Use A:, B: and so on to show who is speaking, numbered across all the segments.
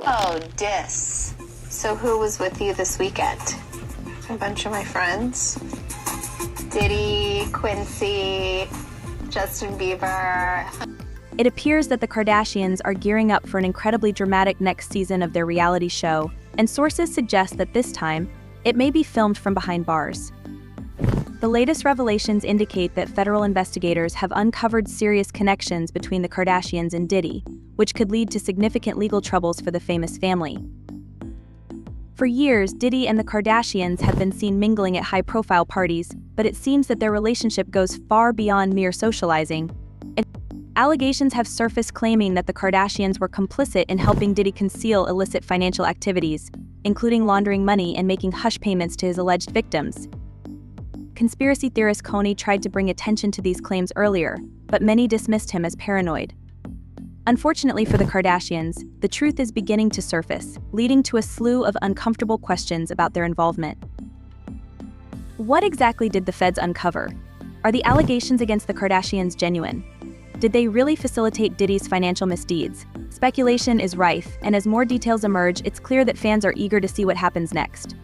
A: Oh, dis. So who was with you this weekend?
B: A bunch of my friends.
A: Diddy, Quincy, Justin Bieber.
C: It appears that the Kardashians are gearing up for an incredibly dramatic next season of their reality show, and sources suggest that this time, it may be filmed from behind bars. The latest revelations indicate that federal investigators have uncovered serious connections between the Kardashians and Diddy, which could lead to significant legal troubles for the famous family. For years, Diddy and the Kardashians have been seen mingling at high-profile parties, but it seems that their relationship goes far beyond mere socializing. Allegations have surfaced claiming that the Kardashians were complicit in helping Diddy conceal illicit financial activities, including laundering money and making hush payments to his alleged victims. Conspiracy theorist Kanye tried to bring attention to these claims earlier, but many dismissed him as paranoid. Unfortunately for the Kardashians, the truth is beginning to surface, leading to a slew of uncomfortable questions about their involvement. What exactly did the feds uncover? Are the allegations against the Kardashians genuine? Did they really facilitate Diddy's financial misdeeds? Speculation is rife, and as more details emerge, it's clear that fans are eager to see what happens next.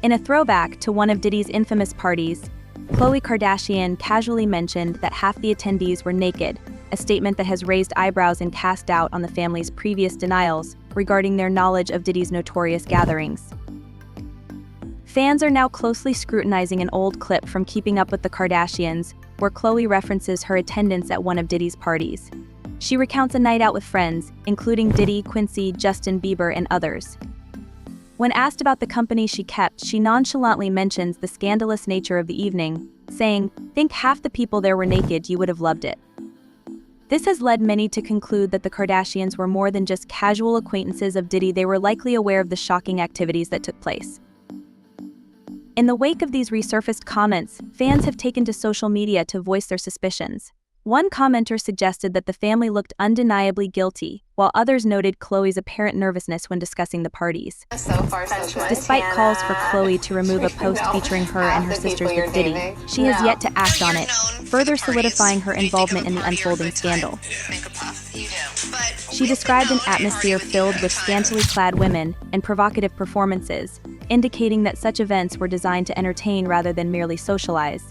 C: In a throwback to one of Diddy's infamous parties, Khloe Kardashian casually mentioned that half the attendees were naked, a statement that has raised eyebrows and cast doubt on the family's previous denials regarding their knowledge of Diddy's notorious gatherings. Fans are now closely scrutinizing an old clip from Keeping Up with the Kardashians, where Khloe references her attendance at one of Diddy's parties. She recounts a night out with friends, including Diddy, Quincy, Justin Bieber, and others. When asked about the company she kept, she nonchalantly mentions the scandalous nature of the evening, saying, "Think half the people there were naked, you would have loved it." This has led many to conclude that the Kardashians were more than just casual acquaintances of Diddy. They were likely aware of the shocking activities that took place. In the wake of these resurfaced comments, fans have taken to social media to voice their suspicions. One commenter suggested that the family looked undeniably guilty, while others noted Khloe's apparent nervousness when discussing the parties.
B: So far, so good.
C: Despite calls for Khloe to remove a post featuring her and her sisters with Diddy, she has yet to act on it, further solidifying her involvement in the unfolding scandal. She described an atmosphere filled with scantily clad women and provocative performances, indicating that such events were designed to entertain rather than merely socialize.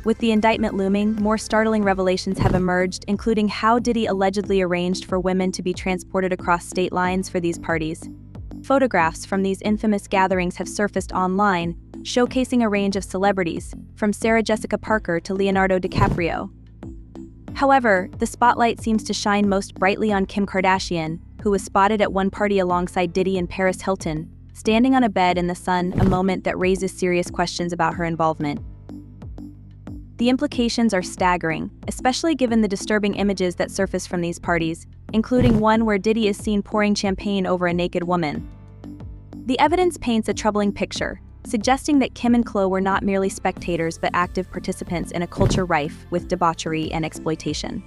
C: With the indictment looming, more startling revelations have emerged, including how Diddy allegedly arranged for women to be transported across state lines for these parties. Photographs from these infamous gatherings have surfaced online, showcasing a range of celebrities, from Sarah Jessica Parker to Leonardo DiCaprio. However, the spotlight seems to shine most brightly on Kim Kardashian, who was spotted at one party alongside Diddy and Paris Hilton, standing on a bed in the sun, a moment that raises serious questions about her involvement. The implications are staggering, especially given the disturbing images that surface from these parties, including one where Diddy is seen pouring champagne over a naked woman. The evidence paints a troubling picture, suggesting that Kim and Khloe were not merely spectators but active participants in a culture rife with debauchery and exploitation.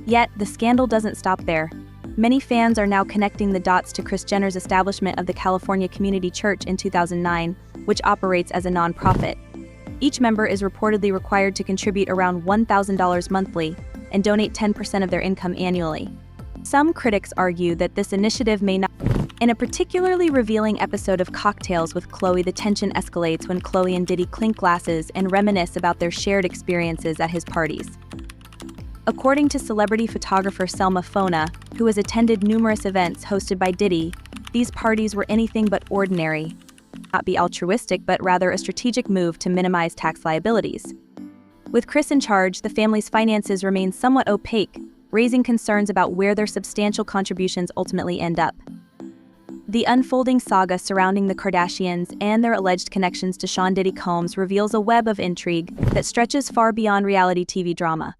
C: Yet, the scandal doesn't stop there. Many fans are now connecting the dots to Kris Jenner's establishment of the California Community Church in 2009, which operates as a nonprofit. Each member is reportedly required to contribute around $1,000 monthly and donate 10% of their income annually. Some critics argue that this initiative may not. In a particularly revealing episode of Cocktails with Khloe, the tension escalates when Khloe and Diddy clink glasses and reminisce about their shared experiences at his parties. According to celebrity photographer Selma Fona, who has attended numerous events hosted by Diddy, these parties were anything but ordinary. Not be altruistic, but rather a strategic move to minimize tax liabilities. With Kris in charge, the family's finances remain somewhat opaque, raising concerns about where their substantial contributions ultimately end up. The unfolding saga surrounding the Kardashians and their alleged connections to Sean Diddy Combs reveals a web of intrigue that stretches far beyond reality TV drama.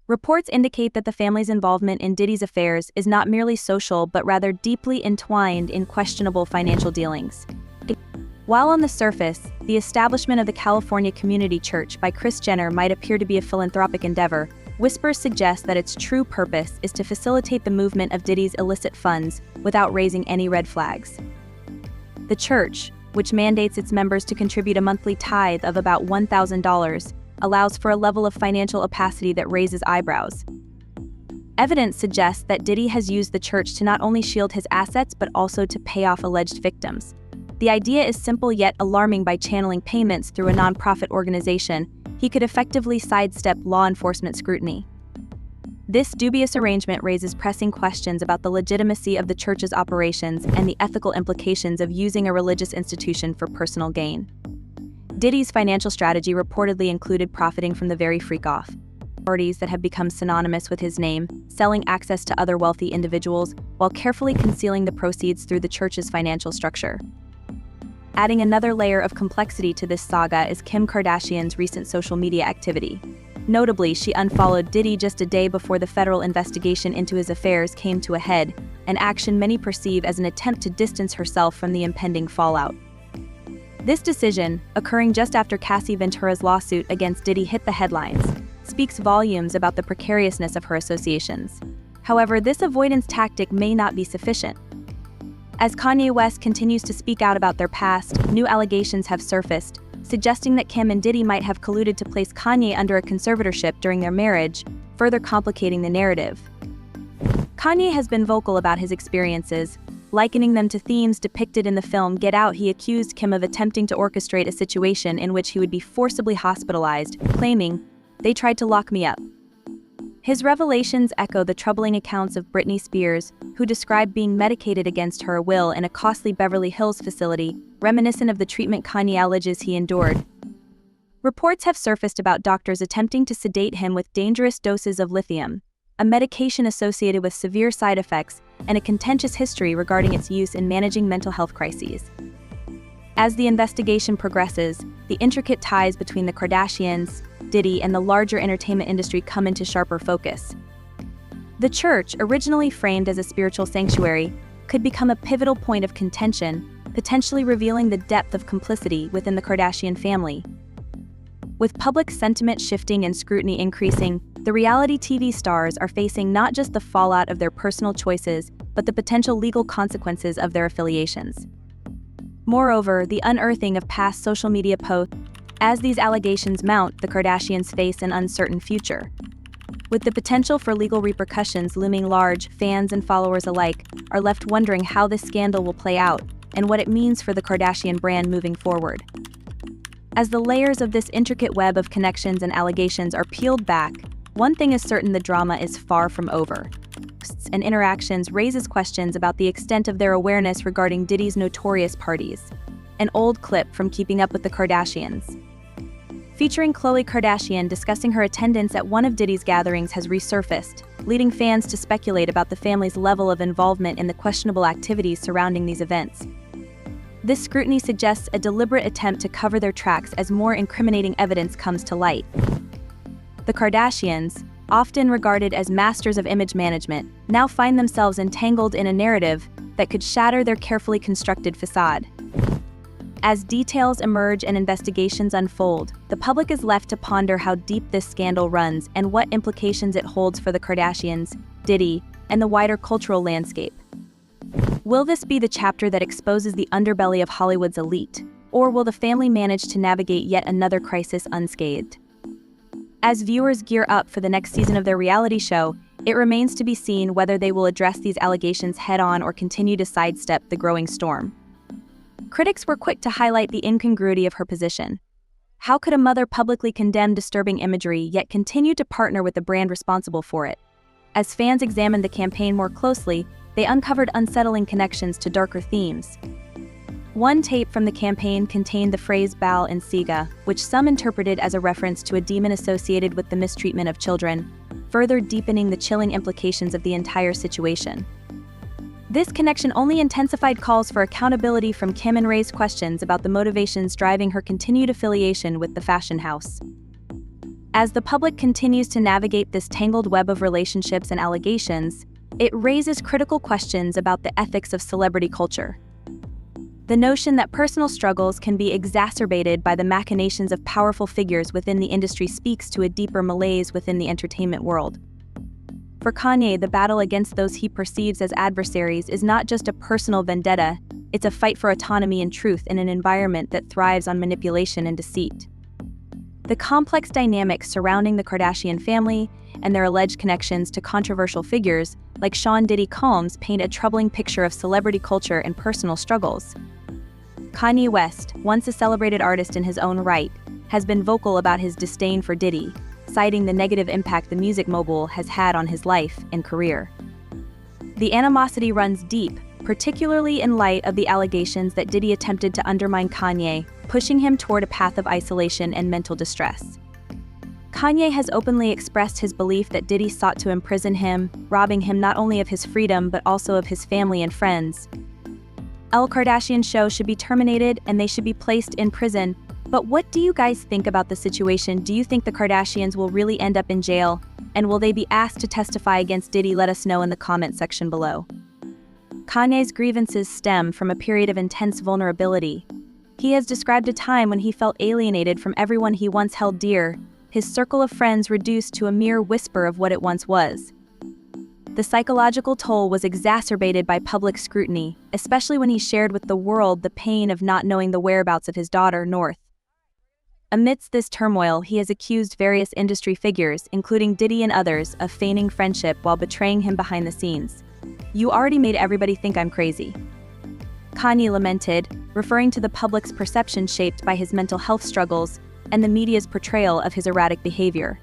C: Reports indicate that the family's involvement in Diddy's affairs is not merely social but rather deeply entwined in questionable financial dealings. While on the surface, the establishment of the California Community Church by Kris Jenner might appear to be a philanthropic endeavor, whispers suggest that its true purpose is to facilitate the movement of Diddy's illicit funds without raising any red flags. The church, which mandates its members to contribute a monthly tithe of about $1,000, allows for a level of financial opacity that raises eyebrows. Evidence suggests that Diddy has used the church to not only shield his assets but also to pay off alleged victims. The idea is simple yet alarming. By channeling payments through a nonprofit organization, he could effectively sidestep law enforcement scrutiny. This dubious arrangement raises pressing questions about the legitimacy of the church's operations and the ethical implications of using a religious institution for personal gain. Diddy's financial strategy reportedly included profiting from the very freak-off parties that have become synonymous with his name, selling access to other wealthy individuals, while carefully concealing the proceeds through the church's financial structure. Adding another layer of complexity to this saga is Kim Kardashian's recent social media activity. Notably, she unfollowed Diddy just a day before the federal investigation into his affairs came to a head, an action many perceive as an attempt to distance herself from the impending fallout. This decision, occurring just after Cassie Ventura's lawsuit against Diddy hit the headlines, speaks volumes about the precariousness of her associations. However, this avoidance tactic may not be sufficient. As Kanye West continues to speak out about their past, new allegations have surfaced, suggesting that Kim and Diddy might have colluded to place Kanye under a conservatorship during their marriage, further complicating the narrative. Kanye has been vocal about his experiences, likening them to themes depicted in the film Get Out. He accused Kim of attempting to orchestrate a situation in which he would be forcibly hospitalized, claiming, "They tried to lock me up." His revelations echo the troubling accounts of Britney Spears, who described being medicated against her will in a costly Beverly Hills facility, reminiscent of the treatment Kanye alleges he endured. Reports have surfaced about doctors attempting to sedate him with dangerous doses of lithium, a medication associated with severe side effects and a contentious history regarding its use in managing mental health crises. As the investigation progresses, the intricate ties between the Kardashians, Diddy, and the larger entertainment industry come into sharper focus. The church, originally framed as a spiritual sanctuary, could become a pivotal point of contention, potentially revealing the depth of complicity within the Kardashian family. With public sentiment shifting and scrutiny increasing, the reality TV stars are facing not just the fallout of their personal choices, but the potential legal consequences of their affiliations. Moreover, the unearthing of past social media posts. As these allegations mount, the Kardashians face an uncertain future. With the potential for legal repercussions looming large, fans and followers alike are left wondering how this scandal will play out and what it means for the Kardashian brand moving forward. As the layers of this intricate web of connections and allegations are peeled back, one thing is certain: the drama is far from over. And interactions raises questions about the extent of their awareness regarding Diddy's notorious parties. An old clip from Keeping Up with the Kardashians, featuring Khloe Kardashian discussing her attendance at one of Diddy's gatherings, has resurfaced, leading fans to speculate about the family's level of involvement in the questionable activities surrounding these events. This scrutiny suggests a deliberate attempt to cover their tracks as more incriminating evidence comes to light. The Kardashians, often regarded as masters of image management, now find themselves entangled in a narrative that could shatter their carefully constructed facade. As details emerge and investigations unfold, the public is left to ponder how deep this scandal runs and what implications it holds for the Kardashians, Diddy, and the wider cultural landscape. Will this be the chapter that exposes the underbelly of Hollywood's elite, or will the family manage to navigate yet another crisis unscathed? As viewers gear up for the next season of their reality show, it remains to be seen whether they will address these allegations head-on or continue to sidestep the growing storm. Critics were quick to highlight the incongruity of her position. How could a mother publicly condemn disturbing imagery yet continue to partner with the brand responsible for it? As fans examined the campaign more closely, they uncovered unsettling connections to darker themes. One tape from the campaign contained the phrase Baal and Siga, which some interpreted as a reference to a demon associated with the mistreatment of children, further deepening the chilling implications of the entire situation. This connection only intensified calls for accountability from Kim and raised questions about the motivations driving her continued affiliation with the fashion house. As the public continues to navigate this tangled web of relationships and allegations, it raises critical questions about the ethics of celebrity culture. The notion that personal struggles can be exacerbated by the machinations of powerful figures within the industry speaks to a deeper malaise within the entertainment world. For Kanye, the battle against those he perceives as adversaries is not just a personal vendetta, it's a fight for autonomy and truth in an environment that thrives on manipulation and deceit. The complex dynamics surrounding the Kardashian family and their alleged connections to controversial figures like Sean Diddy Combs paint a troubling picture of celebrity culture and personal struggles. Kanye West, once a celebrated artist in his own right, has been vocal about his disdain for Diddy, citing the negative impact the music mogul has had on his life and career. The animosity runs deep, particularly in light of the allegations that Diddy attempted to undermine Kanye, pushing him toward a path of isolation and mental distress. Kanye has openly expressed his belief that Diddy sought to imprison him, robbing him not only of his freedom but also of his family and friends. El Kardashian show should be terminated and they should be placed in prison. But what do you guys think about the situation? Do you think the Kardashians will really end up in jail? And will they be asked to testify against Diddy? Let us know in the comment section below. Kanye's grievances stem from a period of intense vulnerability. He has described a time when he felt alienated from everyone he once held dear, his circle of friends reduced to a mere whisper of what it once was. The psychological toll was exacerbated by public scrutiny, especially when he shared with the world the pain of not knowing the whereabouts of his daughter, North. Amidst this turmoil, he has accused various industry figures, including Diddy and others, of feigning friendship while betraying him behind the scenes. "You already made everybody think I'm crazy," Kanye lamented, referring to the public's perception shaped by his mental health struggles and the media's portrayal of his erratic behavior.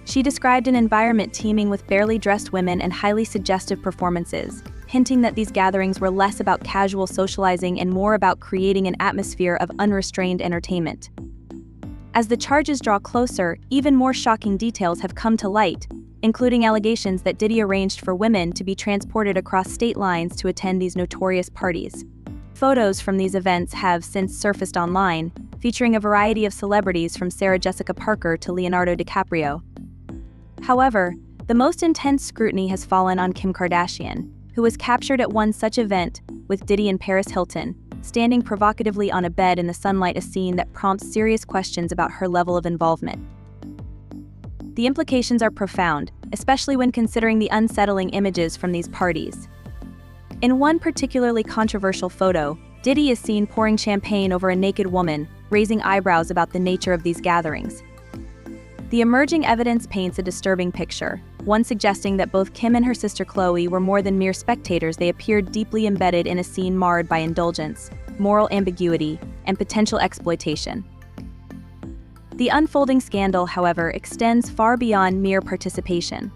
C: She described an environment teeming with barely dressed women and highly suggestive performances, hinting that these gatherings were less about casual socializing and more about creating an atmosphere of unrestrained entertainment. As the charges draw closer, even more shocking details have come to light, including allegations that Diddy arranged for women to be transported across state lines to attend these notorious parties. Photos from these events have since surfaced online, featuring a variety of celebrities from Sarah Jessica Parker to Leonardo DiCaprio. However, the most intense scrutiny has fallen on Kim Kardashian, who was captured at one such event with Diddy and Paris Hilton, standing provocatively on a bed in the sunlight, a scene that prompts serious questions about her level of involvement. The implications are profound, especially when considering the unsettling images from these parties. In one particularly controversial photo, Diddy is seen pouring champagne over a naked woman, raising eyebrows about the nature of these gatherings. The emerging evidence paints a disturbing picture, one suggesting that both Kim and her sister Khloe were more than mere spectators. They appeared deeply embedded in a scene marred by indulgence, moral ambiguity, and potential exploitation. The unfolding scandal, however, extends far beyond mere participation.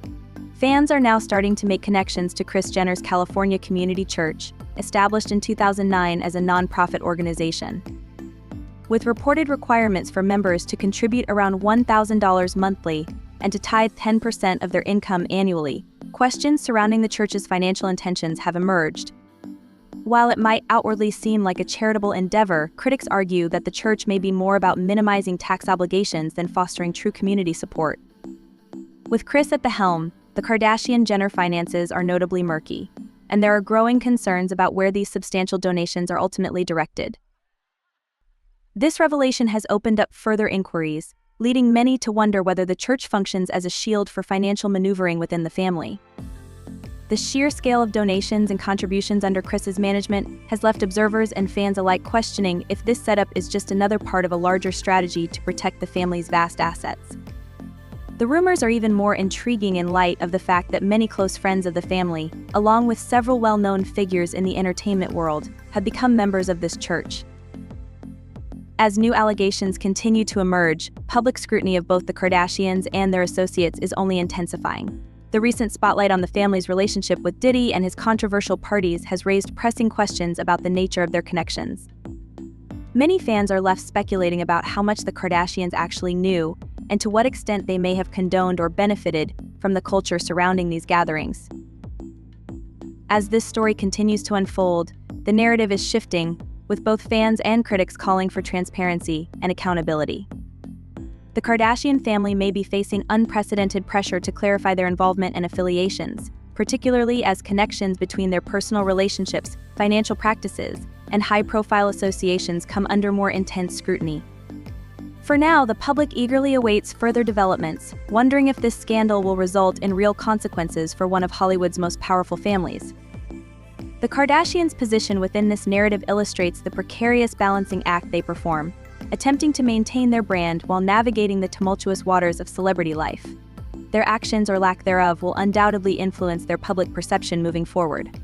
C: Fans are now starting to make connections to Kris Jenner's California Community Church, established in 2009 as a nonprofit organization. With reported requirements for members to contribute around $1,000 monthly and to tithe 10% of their income annually, questions surrounding the church's financial intentions have emerged. While it might outwardly seem like a charitable endeavor, critics argue that the church may be more about minimizing tax obligations than fostering true community support. With Kris at the helm, the Kardashian-Jenner finances are notably murky, and there are growing concerns about where these substantial donations are ultimately directed. This revelation has opened up further inquiries, leading many to wonder whether the church functions as a shield for financial maneuvering within the family. The sheer scale of donations and contributions under Kris's management has left observers and fans alike questioning if this setup is just another part of a larger strategy to protect the family's vast assets. The rumors are even more intriguing in light of the fact that many close friends of the family, along with several well-known figures in the entertainment world, have become members of this church. As new allegations continue to emerge, public scrutiny of both the Kardashians and their associates is only intensifying. The recent spotlight on the family's relationship with Diddy and his controversial parties has raised pressing questions about the nature of their connections. Many fans are left speculating about how much the Kardashians actually knew and to what extent they may have condoned or benefited from the culture surrounding these gatherings. As this story continues to unfold, the narrative is shifting, with both fans and critics calling for transparency and accountability. The Kardashian family may be facing unprecedented pressure to clarify their involvement and affiliations, particularly as connections between their personal relationships, financial practices, and high-profile associations come under more intense scrutiny. For now, the public eagerly awaits further developments, wondering if this scandal will result in real consequences for one of Hollywood's most powerful families. The Kardashians' position within this narrative illustrates the precarious balancing act they perform. attempting to maintain their brand while navigating the tumultuous waters of celebrity life. Their actions or lack thereof will undoubtedly influence their public perception moving forward.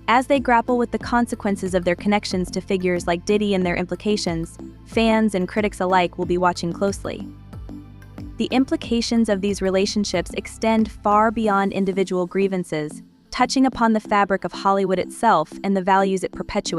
C: As they grapple with the consequences of their connections to figures like Diddy and their implications, fans and critics alike will be watching closely. The implications of these relationships extend far beyond individual grievances, touching upon the fabric of Hollywood itself and the values it perpetuates.